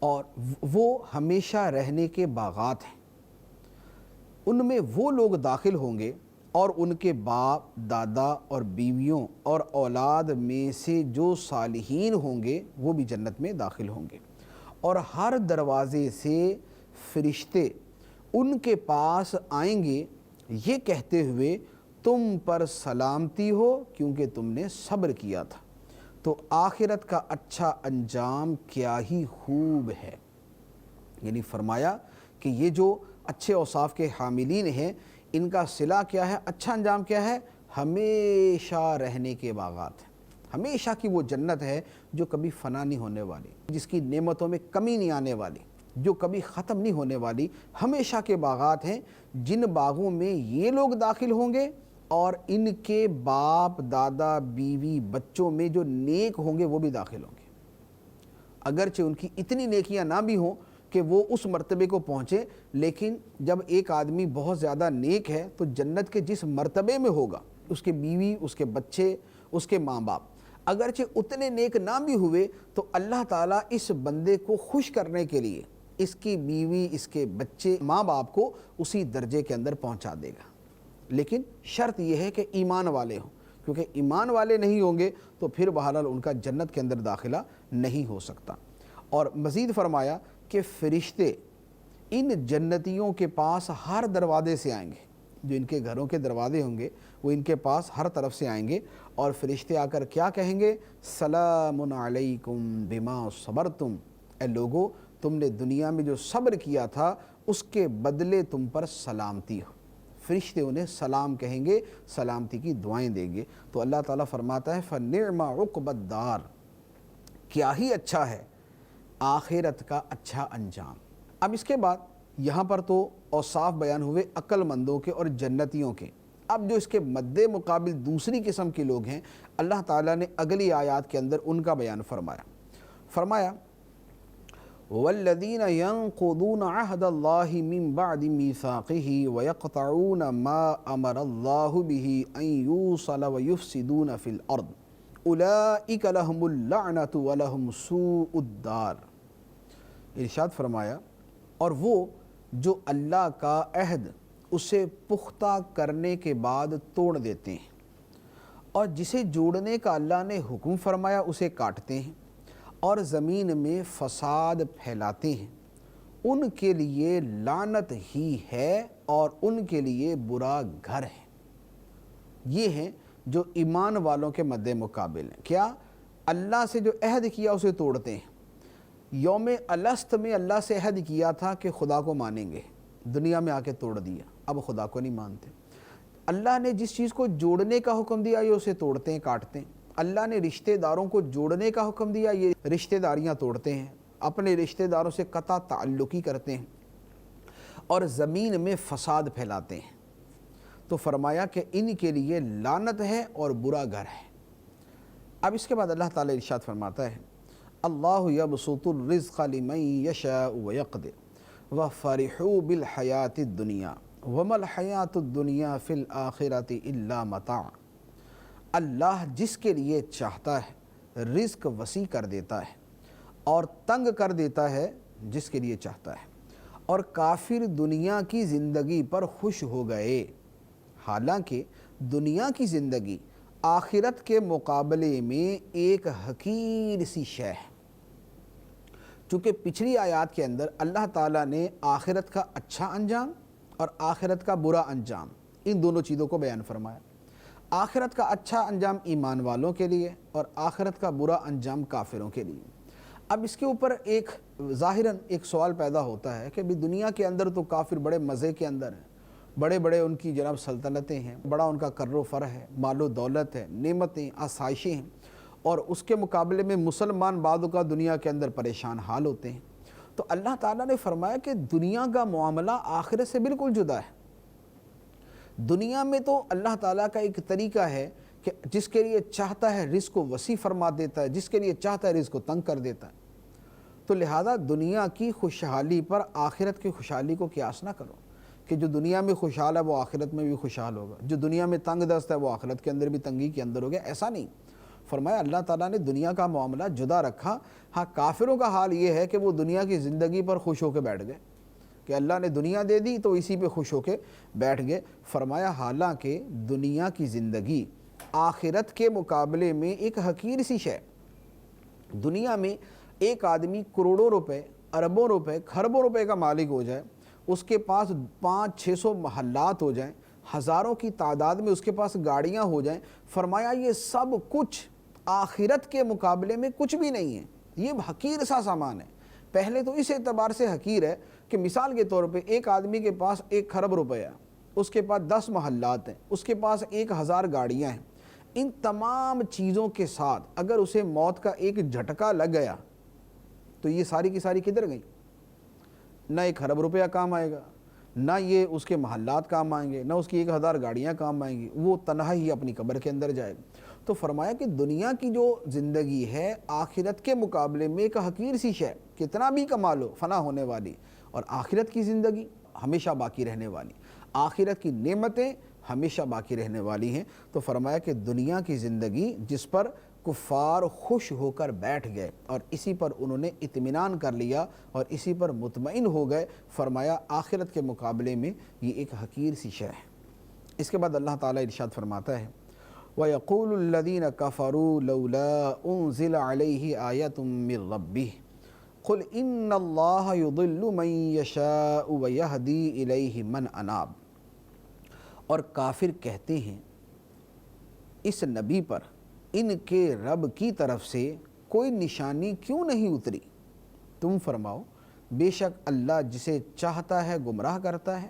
[SPEAKER 1] اور وہ ہمیشہ رہنے کے باغات ہیں، ان میں وہ لوگ داخل ہوں گے اور ان کے باپ دادا اور بیویوں اور اولاد میں سے جو صالحین ہوں گے وہ بھی جنت میں داخل ہوں گے، اور ہر دروازے سے فرشتے ان کے پاس آئیں گے یہ کہتے ہوئے تم پر سلامتی ہو کیونکہ تم نے صبر کیا تھا۔ تو آخرت کا اچھا انجام کیا ہی خوب ہے، یعنی فرمایا کہ یہ جو اچھے اوصاف کے حاملین ہیں ان کا صلہ کیا ہے، اچھا انجام کیا ہے؟ ہمیشہ رہنے کے باغات ہیں، ہمیشہ کی وہ جنت ہے جو کبھی فنا نہیں ہونے والی، جس کی نعمتوں میں کمی نہیں آنے والی، جو کبھی ختم نہیں ہونے والی، ہمیشہ کے باغات ہیں جن باغوں میں یہ لوگ داخل ہوں گے اور ان کے باپ دادا بیوی بچوں میں جو نیک ہوں گے وہ بھی داخل ہوں گے، اگرچہ ان کی اتنی نیکیاں نہ بھی ہوں کہ وہ اس مرتبے کو پہنچے، لیکن جب ایک آدمی بہت زیادہ نیک ہے تو جنت کے جس مرتبے میں ہوگا اس کے بیوی، اس کے بچے، اس کے ماں باپ اگرچہ اتنے نیک نہ بھی ہوئے تو اللہ تعالیٰ اس بندے کو خوش کرنے کے لیے اس کی بیوی، اس کے بچے، ماں باپ کو اسی درجے کے اندر پہنچا دے گا، لیکن شرط یہ ہے کہ ایمان والے ہوں، کیونکہ ایمان والے نہیں ہوں گے تو پھر بہرحال ان کا جنت کے اندر داخلہ نہیں ہو سکتا۔ اور مزید فرمایا کہ فرشتے ان جنتیوں کے پاس ہر دروازے سے آئیں گے، جو ان کے گھروں کے دروازے ہوں گے وہ ان کے پاس ہر طرف سے آئیں گے، اور فرشتے آ کر کیا کہیں گے؟ سلام علیکم بما صبرتم، اے لوگو تم نے دنیا میں جو صبر کیا تھا اس کے بدلے تم پر سلامتی ہو۔ فرشتے انہیں سلام کہیں گے، سلامتی کی دعائیں دیں گے۔ تو اللہ تعالیٰ فرماتا ہے فَنِعْمَ عُقْبَى الدَّارِ، کیا ہی اچھا ہے آخرت کا اچھا انجام۔ اب اس کے بعد یہاں پر تو اوصاف بیان ہوئے عقل مندوں کے اور جنتیوں کے، اب جو اس کے مد مقابل دوسری قسم کے لوگ ہیں اللہ تعالیٰ نے اگلی آیات کے اندر ان کا بیان فرمایا وَالَّذِينَ يَنقُضُونَ عَهْدَ اللَّهِ مِن بَعْدِ مِيثَاقِهِ وَيَقْطَعُونَ مَا أَمَرَ اللَّهُ بِهِ أَن يُوصَلَ وَيُفْسِدُونَ فِي الْأَرْضِ أُولَئِكَ لَهُمُ اللَّعْنَةُ وَلَهُمْ سُوءُ الدَّارِ۔ ارشاد فرمایا اور وہ جو اللہ کا عہد اسے پختہ کرنے کے بعد توڑ دیتے ہیں اور جسے جوڑنے کا اللہ نے حکم فرمایا اسے کاٹتے ہیں اور زمین میں فساد پھیلاتے ہیں، ان کے لیے لعنت ہی ہے اور ان کے لیے برا گھر ہے۔ یہ ہیں جو ایمان والوں کے مد مقابل ہیں، کیا اللہ سے جو عہد کیا اسے توڑتے ہیں۔ یوم الست میں اللہ سے عہد کیا تھا کہ خدا کو مانیں گے، دنیا میں آ کے توڑ دیا، اب خدا کو نہیں مانتے۔ اللہ نے جس چیز کو جوڑنے کا حکم دیا یہ اسے توڑتے ہیں، کاٹتے ہیں۔ اللہ نے رشتہ داروں کو جوڑنے کا حکم دیا یہ رشتہ داریاں توڑتے ہیں، اپنے رشتہ داروں سے قطع تعلقی کرتے ہیں اور زمین میں فساد پھیلاتے ہیں۔ تو فرمایا کہ ان کے لیے لعنت ہے اور برا گھر ہے۔ اب اس کے بعد اللہ تعالی ارشاد فرماتا ہے اللہ یبسط الرزق لمن یشاء ویقدر وفرحوا بالحیاۃ الدنیا وما الحیاۃ الدنیا فی الآخرۃ الا متاع۔ اللہ جس کے لیے چاہتا ہے رزق وسیع کر دیتا ہے اور تنگ کر دیتا ہے جس کے لیے چاہتا ہے، اور کافر دنیا کی زندگی پر خوش ہو گئے، حالانکہ دنیا کی زندگی آخرت کے مقابلے میں ایک حقیر سی شے ہے۔ چونکہ پچھلی آیات کے اندر اللہ تعالیٰ نے آخرت کا اچھا انجام اور آخرت کا برا انجام ان دونوں چیزوں کو بیان فرمایا۔ آخرت کا اچھا انجام ایمان والوں کے لیے اور آخرت کا برا انجام کافروں کے لیے۔ اب اس کے اوپر ایک ظاہراً ایک سوال پیدا ہوتا ہے کہ بھی دنیا کے اندر تو کافر بڑے مزے کے اندر ہیں، بڑے بڑے ان کی جناب سلطنتیں ہیں، بڑا ان کا کر و فر ہے، مال و دولت ہے، نعمتیں، آسائشیں ہیں، اور اس کے مقابلے میں مسلمان بعض کا دنیا کے اندر پریشان حال ہوتے ہیں۔ تو اللہ تعالیٰ نے فرمایا کہ دنیا کا معاملہ آخرت سے بالکل جدا ہے۔ دنیا میں تو اللہ تعالیٰ کا ایک طریقہ ہے کہ جس کے لیے چاہتا ہے رزق کو وسیع فرما دیتا ہے، جس کے لیے چاہتا ہے رزق کو تنگ کر دیتا ہے۔ تو لہذا دنیا کی خوشحالی پر آخرت کی خوشحالی کو قیاس نہ کرو کہ جو دنیا میں خوشحال ہے وہ آخرت میں بھی خوشحال ہوگا، جو دنیا میں تنگ دست ہے وہ آخرت کے اندر بھی تنگی کے اندر ہوگا۔ ایسا نہیں، فرمایا اللہ تعالیٰ نے دنیا کا معاملہ جدا رکھا۔ ہاں کافروں کا حال یہ ہے کہ وہ دنیا کی زندگی پر خوش ہو کے بیٹھ گئے کہ اللہ نے دنیا دے دی تو اسی پہ خوش ہو کے بیٹھ گئے۔ فرمایا حالانکہ دنیا کی زندگی آخرت کے مقابلے میں ایک حقیر سی شے۔ دنیا میں ایک آدمی کروڑوں روپے، اربوں روپے، کھربوں روپے کا مالک ہو جائے، اس کے پاس 500-600 محلات ہو جائیں، ہزاروں کی تعداد میں اس کے پاس گاڑیاں ہو جائیں، فرمایا یہ سب کچھ آخرت کے مقابلے میں کچھ بھی نہیں ہے، یہ حقیر سا سامان ہے۔ پہلے تو اس اعتبار سے حقیر ہے کہ مثال کے طور پہ ایک آدمی کے پاس 1 کھرب روپے ہے، اس کے پاس 10 محلات ہیں، اس کے پاس 1000 گاڑیاں ہیں، ان تمام چیزوں کے ساتھ اگر اسے موت کا ایک جھٹکا لگ گیا تو یہ ساری کی ساری کدھر گئیں؟ نہ 1 ارب روپیہ کام آئے گا، نہ یہ اس کے محلات کام آئیں گے، نہ اس کی 1000 گاڑیاں کام آئیں گی، وہ تنہا ہی اپنی قبر کے اندر جائے گا۔ تو فرمایا کہ دنیا کی جو زندگی ہے آخرت کے مقابلے میں ایک حقیر سی شے، کتنا بھی کما لو فنا ہونے والی، اور آخرت کی زندگی ہمیشہ باقی رہنے والی، آخرت کی نعمتیں ہمیشہ باقی رہنے والی ہیں۔ تو فرمایا کہ دنیا کی زندگی جس پر کفار خوش ہو کر بیٹھ گئے اور اسی پر انہوں نے اطمینان کر لیا اور اسی پر مطمئن ہو گئے، فرمایا آخرت کے مقابلے میں یہ ایک حقیر سی شے ہے۔ اس کے بعد اللہ تعالیٰ ارشاد فرماتا ہے وَيَقُولُ الَّذِينَ كَفَرُوا لَوْلَا أُنزِلَ عَلَيْهِ آيَةٌ مِّن رَّبِّهِ قُلْ إِنَّ اللَّهَ يُضِلُّ مَن يَشَاءُ وَيَهْدِي إِلَيْهِ مَنْ أَنَابَ۔ اور کافر کہتے ہیں اس نبی پر ان کے رب کی طرف سے کوئی نشانی کیوں نہیں اتری؟ تم فرماؤ بے شک اللہ جسے چاہتا ہے گمراہ کرتا ہے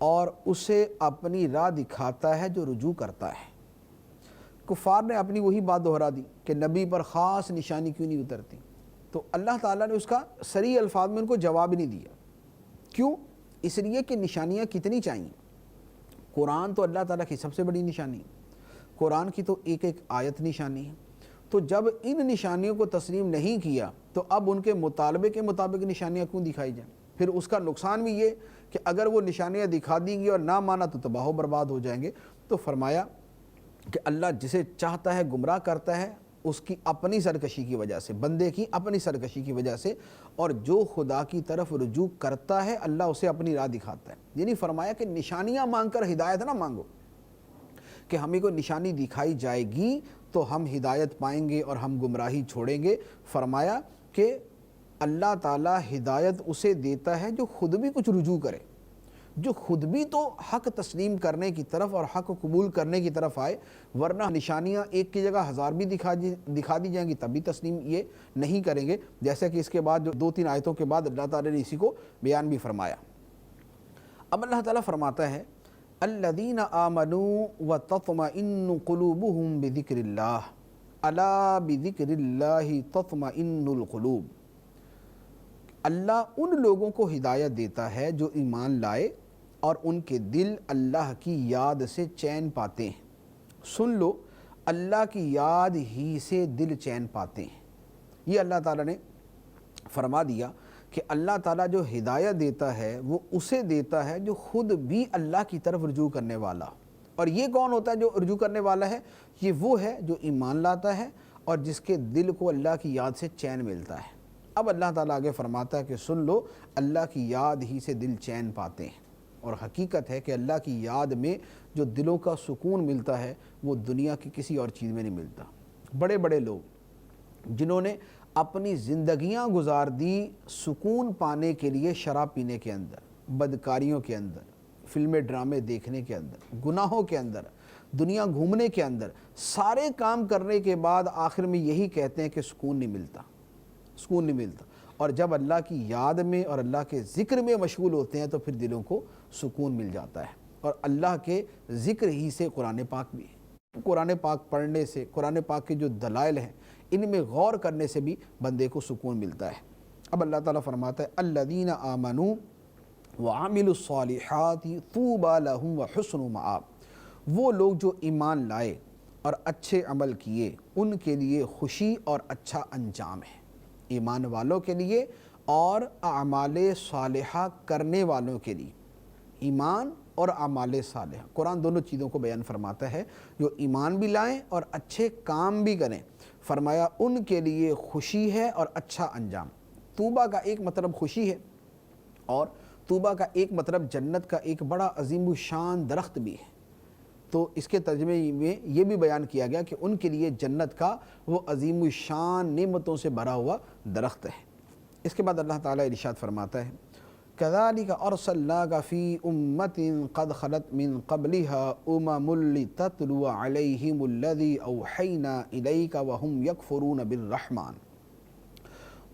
[SPEAKER 1] اور اسے اپنی راہ دکھاتا ہے جو رجوع کرتا ہے۔ کفار نے اپنی وہی بات دہرا دی کہ نبی پر خاص نشانی کیوں نہیں اترتی، تو اللہ تعالیٰ نے اس کا صریح الفاظ میں ان کو جواب نہیں دیا۔ کیوں؟ اس لیے کہ نشانیاں کتنی چاہیے؟ قرآن تو اللہ تعالیٰ کی سب سے بڑی نشانی ہے، قرآن کی تو ایک ایک آیت نشانی ہے۔ تو جب ان نشانیوں کو تسلیم نہیں کیا تو اب ان کے مطالبے کے مطابق نشانیاں کیوں دکھائی جائیں؟ پھر اس کا نقصان بھی یہ کہ اگر وہ نشانیاں دکھا دیں گی اور نہ مانا تو تباہ و برباد ہو جائیں گے۔ تو فرمایا کہ اللہ جسے چاہتا ہے گمراہ کرتا ہے اس کی اپنی سرکشی کی وجہ سے، بندے کی اپنی سرکشی کی وجہ سے، اور جو خدا کی طرف رجوع کرتا ہے اللہ اسے اپنی راہ دکھاتا ہے۔ یعنی فرمایا کہ نشانیاں مانگ کر ہدایت نہ مانگو کہ ہمیں کوئی نشانی دکھائی جائے گی تو ہم ہدایت پائیں گے اور ہم گمراہی چھوڑیں گے۔ فرمایا کہ اللہ تعالیٰ ہدایت اسے دیتا ہے جو خود بھی کچھ رجوع کرے، جو خود بھی تو حق تسلیم کرنے کی طرف اور حق قبول کرنے کی طرف آئے، ورنہ نشانیاں ایک کی جگہ 1000 بھی دکھا دی جائیں گی تب بھی تسلیم یہ نہیں کریں گے، جیسا کہ اس کے بعد جو 2-3 آیتوں کے بعد اللہ تعالیٰ نے اسی کو بیان بھی فرمایا۔ اب اللہ تعالیٰ فرماتا ہے الذین آمنوا وتطمئن قلوبهم بذکر اللہ الا بذکر اللہ تطمئن القلوب۔ اللہ ان لوگوں کو ہدایت دیتا ہے جو ایمان لائے اور ان کے دل اللہ کی یاد سے چین پاتے ہیں۔ سن لو، اللہ کی یاد ہی سے دل چین پاتے ہیں۔ یہ اللہ تعالیٰ نے فرما دیا کہ اللہ تعالیٰ جو ہدایت دیتا ہے وہ اسے دیتا ہے جو خود بھی اللہ کی طرف رجوع کرنے والا۔ اور یہ کون ہوتا ہے جو رجوع کرنے والا ہے؟ یہ وہ ہے جو ایمان لاتا ہے اور جس کے دل کو اللہ کی یاد سے چین ملتا ہے۔ اب اللہ تعالیٰ آگے فرماتا ہے کہ سن لو، اللہ کی یاد ہی سے دل چین پاتے ہیں۔ اور حقیقت ہے کہ اللہ کی یاد میں جو دلوں کا سکون ملتا ہے وہ دنیا کی کسی اور چیز میں نہیں ملتا۔ بڑے بڑے لوگ جنہوں نے اپنی زندگیاں گزار دی سکون پانے کے لیے شراب پینے کے اندر، بدکاریوں کے اندر، فلمیں ڈرامے دیکھنے کے اندر، گناہوں کے اندر، دنیا گھومنے کے اندر، سارے کام کرنے کے بعد آخر میں یہی کہتے ہیں کہ سکون نہیں ملتا۔ سکون نہیں ملتا، اور جب اللہ کی یاد میں اور اللہ کے ذکر میں مشغول ہوتے ہیں تو پھر دلوں کو سکون مل جاتا ہے۔ اور اللہ کے ذکر ہی سے قرآن پاک بھی ہے، قرآن پاک پڑھنے سے، قرآن پاک کے جو دلائل ہیں ان میں غور کرنے سے بھی بندے کو سکون ملتا ہے۔ اب اللہ تعالیٰ فرماتا ہے الذین آمنوا وعملوا الصالحات طوبی لہم وحسن مآب، وہ لوگ جو ایمان لائے اور اچھے عمل کیے ان کے لیے خوشی اور اچھا انجام ہے۔ ایمان والوں کے لیے اور اعمال صالحہ کرنے والوں کے لیے، ایمان اور اعمال صالحہ، قرآن دونوں چیزوں کو بیان فرماتا ہے، جو ایمان بھی لائیں اور اچھے کام بھی کریں، فرمایا ان کے لیے خوشی ہے اور اچھا انجام۔ طوبیٰ کا ایک مطلب خوشی ہے، اور طوبیٰ کا ایک مطلب جنت کا ایک بڑا عظیم الشان درخت بھی ہے، تو اس کے ترجمے میں یہ بھی بیان کیا گیا کہ ان کے لیے جنت کا وہ عظیم الشان نعمتوں سے بھرا ہوا درخت ہے۔ اس کے بعد اللہ تعالیٰ ارشاد فرماتا ہے كَذَلِكَ أَرْسَلْنَاكَ فِي أُمَّةٍ قَدْ خَلَتْ مِن قَبْلِهَا أُمَمٌ لِتَتْلُوَ عَلَيْهِمُ الَّذِي أَوْحَيْنَا إِلَيْكَ وَهُمْ يَكْفُرُونَ بِالرَّحْمَنِ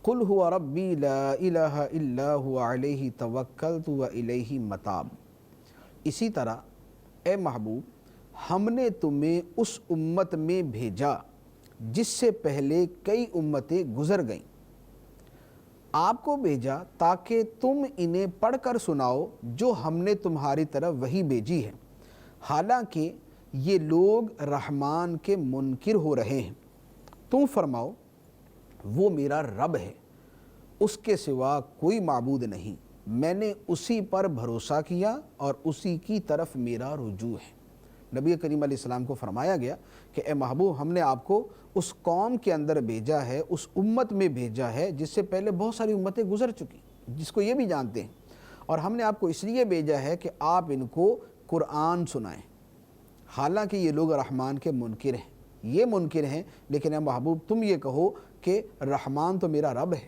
[SPEAKER 1] قُلْ هُوَ رَبِّي لَا إِلَٰهَ إِلَّا هُوَ عَلَيْهِ تَوَكَّلْتُ وَإِلَيْهِ مَتَابِ۔ اسی طرح اے محبوب ہم نے تمہیں اس امت میں بھیجا جس سے پہلے کئی امتیں گزر گئیں، آپ کو بھیجا تاکہ تم انہیں پڑھ کر سناؤ جو ہم نے تمہاری طرف وحی بھیجی ہے، حالانکہ یہ لوگ رحمان کے منکر ہو رہے ہیں۔ تم فرماؤ وہ میرا رب ہے، اس کے سوا کوئی معبود نہیں، میں نے اسی پر بھروسہ کیا اور اسی کی طرف میرا رجوع ہے۔ نبی کریم علیہ السلام کو فرمایا گیا کہ اے محبوب ہم نے آپ کو اس قوم کے اندر بھیجا ہے، اس امت میں بھیجا ہے جس سے پہلے بہت ساری امتیں گزر چکی، جس کو یہ بھی جانتے ہیں، اور ہم نے آپ کو اس لیے بھیجا ہے کہ آپ ان کو قرآن سنائیں، حالانکہ یہ لوگ رحمان کے منکر ہیں، یہ منکر ہیں، لیکن اے محبوب تم یہ کہو کہ رحمان تو میرا رب ہے،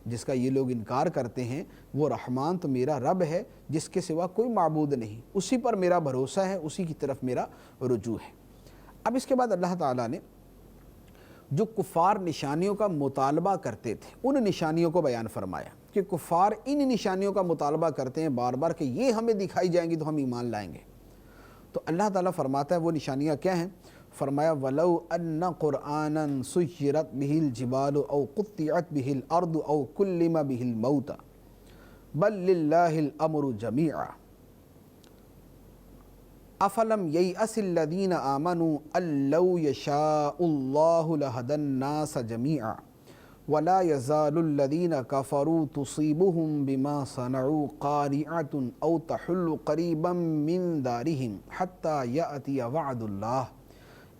[SPEAKER 1] جس کا یہ لوگ انکار کرتے ہیں، وہ رحمان تو میرا رب ہے جس کے سوا کوئی معبود نہیں، اسی پر میرا بھروسہ ہے، اسی کی طرف میرا رجوع ہے۔ اب اس کے بعد اللہ تعالیٰ نے جو کفار نشانیوں کا مطالبہ کرتے تھے ان نشانیوں کو بیان فرمایا کہ کفار ان نشانیوں کا مطالبہ کرتے ہیں بار بار کہ یہ ہمیں دکھائی جائیں گی تو ہم ایمان لائیں گے، تو اللہ تعالیٰ فرماتا ہے وہ نشانیاں کیا ہیں؟ فرمایا وَلَوْ أَنَّ قُرْآنًا سُيِّرَتْ بِهِ الْجِبَالُ أَوْ قُطِّعَتْ بِهِ الْأَرْضُ أَوْ كُلِّمَ بِهِ الْمَوْتَى بَل لِلَّهِ الْأَمْرُ جَمِيعًا أَفَلَمْ يَيْأَسِ الَّذِينَ آمَنُوا أَن لَّوْ يَشَاءُ اللَّهُ لَهَدَى النَّاسَ جَمِيعًا وَلَا يَزَالُ الَّذِينَ كَفَرُوا تُصِيبُهُم بِمَا صَنَعُوا قَارِعَةٌ أَوْ تَحُلُّ قَرِيبًا مِّن دَارِهِمْ حَتَّى يَأْتِيَ وَعْدُ اللَّهِ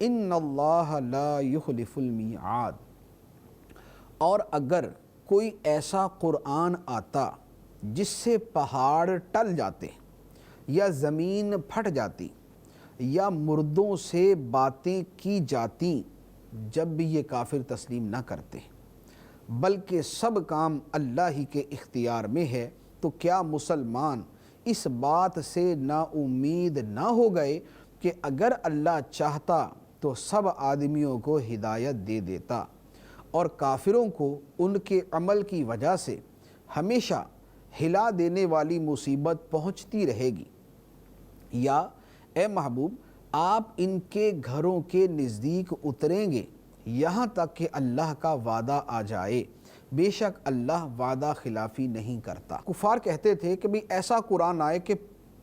[SPEAKER 1] ان اللہ لا یخلف المیعاد۔ اور اگر کوئی ایسا قرآن آتا جس سے پہاڑ ٹل جاتے یا زمین پھٹ جاتی یا مردوں سے باتیں کی جاتی، جب بھی یہ کافر تسلیم نہ کرتے، بلکہ سب کام اللہ ہی کے اختیار میں ہے، تو کیا مسلمان اس بات سے نا امید نہ ہو گئے کہ اگر اللہ چاہتا تو سب آدمیوں کو ہدایت دے دیتا اور کافروں کو ان کے عمل کی وجہ سے ہمیشہ ہلا دینے والی مصیبت پہنچتی رہے گی؟ یا اے محبوب آپ ان کے گھروں کے نزدیک اتریں گے یہاں تک کہ اللہ کا وعدہ آ جائے، بے شک اللہ وعدہ خلافی نہیں کرتا۔ کفار کہتے تھے کہ بھی ایسا قرآن آئے کہ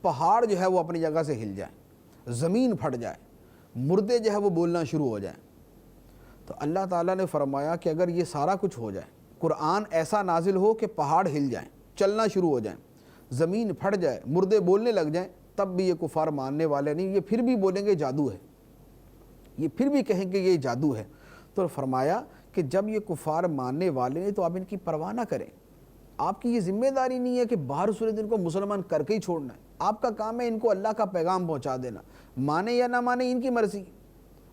[SPEAKER 1] پہاڑ جو ہے وہ اپنی جگہ سے ہل جائے، زمین پھٹ جائے، مردے جو ہے وہ بولنا شروع ہو جائیں۔ تو اللہ تعالیٰ نے فرمایا کہ اگر یہ سارا کچھ ہو جائے، قرآن ایسا نازل ہو کہ پہاڑ ہل جائیں، چلنا شروع ہو جائیں، زمین پھٹ جائے، مردے بولنے لگ جائیں، تب بھی یہ کفار ماننے والے نہیں، یہ پھر بھی بولیں گے جادو ہے، یہ پھر بھی کہیں گے یہ جادو ہے۔ تو فرمایا کہ جب یہ کفار ماننے والے ہیں تو آپ ان کی پرواہ نہ کریں، آپ کی یہ ذمہ داری نہیں ہے کہ باہر صورت ان کو مسلمان کر کے ہی چھوڑنا ہے، آپ کا کام ہے ان کو اللہ کا پیغام پہنچا دینا، مانے یا نہ مانے ان کی مرضی۔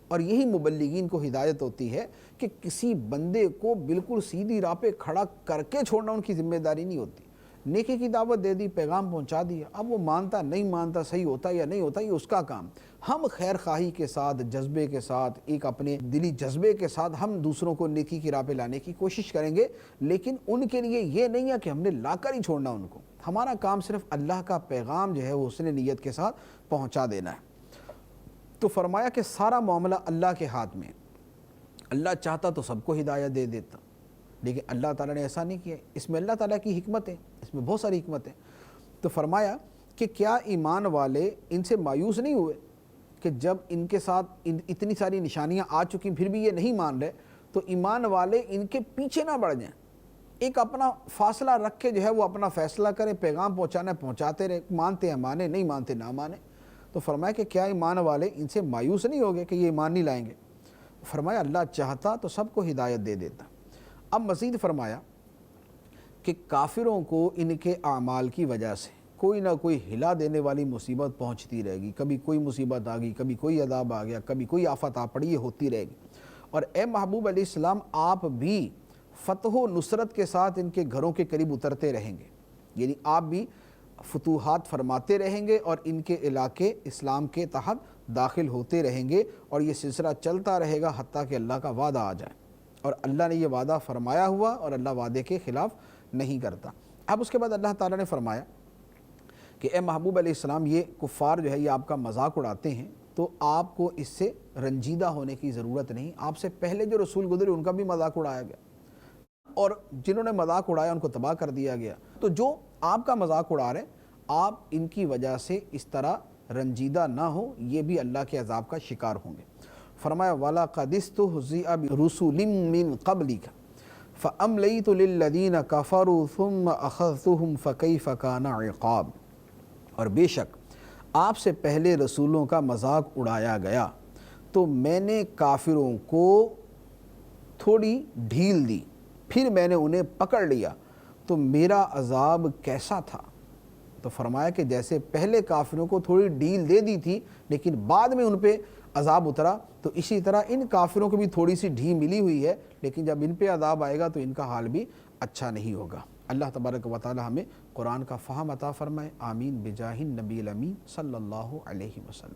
[SPEAKER 1] اور یہی مبلغین کو ہدایت ہوتی ہے کہ کسی بندے کو بالکل سیدھی راہ پہ کھڑا کر کے چھوڑنا ان کی ذمہ داری نہیں ہوتی، نیکی کی دعوت دے دی، پیغام پہنچا دیا، اب وہ مانتا نہیں مانتا، صحیح ہوتا یا نہیں ہوتا، یہ اس کا کام۔ ہم خیر خواہی کے ساتھ، جذبے کے ساتھ، ایک اپنے دلی جذبے کے ساتھ ہم دوسروں کو نیکی کی راہ پہ لانے کی کوشش کریں گے، لیکن ان کے لیے یہ نہیں ہے کہ ہم نے لا کر ہی چھوڑنا ان کو۔ ہمارا کام صرف اللہ کا پیغام جو ہے وہ حسن نیت کے ساتھ پہنچا دینا ہے۔ تو فرمایا کہ سارا معاملہ اللہ کے ہاتھ میں، اللہ چاہتا تو سب کو ہدایت دے دیتا، لیکن اللہ تعالیٰ نے ایسا نہیں کیا۔ اس میں اللہ تعالیٰ کی حکمت ہے، اس میں بہت ساری حکمت ہے۔ تو فرمایا کہ کیا ایمان والے ان سے مایوس نہیں ہوئے کہ جب ان کے ساتھ اتنی ساری نشانیاں آ چکی پھر بھی یہ نہیں مان رہے، تو ایمان والے ان کے پیچھے نہ بڑھ جائیں، ایک اپنا فاصلہ رکھ کے جو ہے وہ اپنا فیصلہ کریں، پیغام پہنچانا پہنچاتے رہے، مانتے ہیں مانے، نہیں مانتے نہ مانے۔ تو فرمایا کہ کیا ایمان والے ان سے مایوس نہیں ہوگے کہ یہ ایمان نہیں لائیں گے؟ فرمایا اللہ چاہتا تو سب کو ہدایت دے دیتا۔ اب مزید فرمایا کہ کافروں کو ان کے اعمال کی وجہ سے کوئی نہ کوئی ہلا دینے والی مصیبت پہنچتی رہے گی، کبھی کوئی مصیبت آ گئی، کبھی کوئی عذاب آ گیا، کبھی کوئی آفت آ پڑی، یہ ہوتی رہے گی۔ اور اے محبوب علیہ السلام، آپ بھی فتح و نصرت کے ساتھ ان کے گھروں کے قریب اترتے رہیں گے، یعنی آپ بھی فتوحات فرماتے رہیں گے اور ان کے علاقے اسلام کے تحت داخل ہوتے رہیں گے، اور یہ سلسلہ چلتا رہے گا حتیٰ کہ اللہ کا وعدہ آ جائے۔ اور اللہ نے یہ وعدہ فرمایا ہوا اور اللہ وعدے کے خلاف نہیں کرتا۔ اب اس کے بعد اللہ تعالیٰ نے فرمایا کہ اے محبوب علیہ السلام، یہ کفار جو ہے یہ آپ کا مذاق اڑاتے ہیں، تو آپ کو اس سے رنجیدہ ہونے کی ضرورت نہیں۔ آپ سے پہلے جو رسول گزرے ان کا بھی مذاق اڑایا گیا، اور جنہوں نے مذاق اڑایا ان کو تباہ کر دیا گیا۔ تو جو آپ کا مذاق اڑا رہے ہیں، آپ ان کی وجہ سے اس طرح رنجیدہ نہ ہو، یہ بھی اللہ کے عذاب کا شکار ہوں گے۔ فرمایا وَلَقَدِ اسْتُهْزِئَ بِرُسُلٍ مِّن قَبْلِكَ فَأَمْلَيْتُ لِلَّذِينَ كَفَرُوا ثُمَّ أَخَذْتُهُمْ فَكَيْفَ كَانَ عِقَابِ۔ اور بے شک آپ سے پہلے رسولوں کا مذاق اڑایا گیا تو میں نے کافروں کو تھوڑی ڈھیل دی، پھر میں نے انہیں پکڑ لیا تو میرا عذاب کیسا تھا۔ تو فرمایا کہ جیسے پہلے کافروں کو تھوڑی ڈھیل دے دی تھی لیکن بعد میں ان پہ عذاب اترا، تو اسی طرح ان کافروں کو بھی تھوڑی سی ڈھیل ملی ہوئی ہے، لیکن جب ان پہ عذاب آئے گا تو ان کا حال بھی اچھا نہیں ہوگا۔ اللہ تبارک و تعالی ہمیں قرآن کا فہم عطا فرمائے، آمین بجاہ النبی الامین صلی اللہ علیہ وسلم۔